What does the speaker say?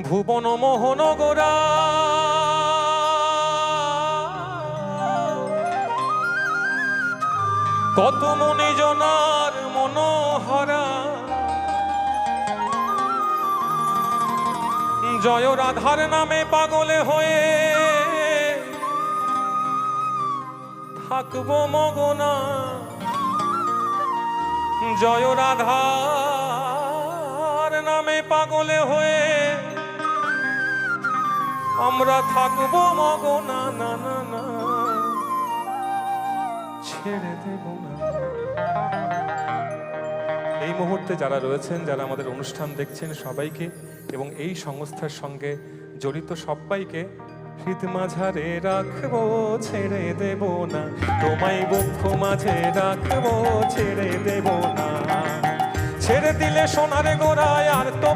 ভুবন মোহন গোরা কত মনে জনার মনোহরা জয় রাধার নামে পাগলে হয়ে থাকবো মগনা জয় রাধার নামে পাগলে হয়ে আমরা থাকবো মগনা না না না ছেড়ে দেব না। এই মুহূর্তে যারা রয়েছেন, যারা আমাদের অনুষ্ঠান দেখছেন সবাইকে এবং এই সংস্থার সঙ্গে জড়িত সবাইকে হৃদ মাঝারে রাখবো ছেড়ে দেব না, তোমায় বক্ষ মাঝে রাখবো ছেড়ে দেব না, ছেড়ে দিলে সোনারে গোড়ায় আর তো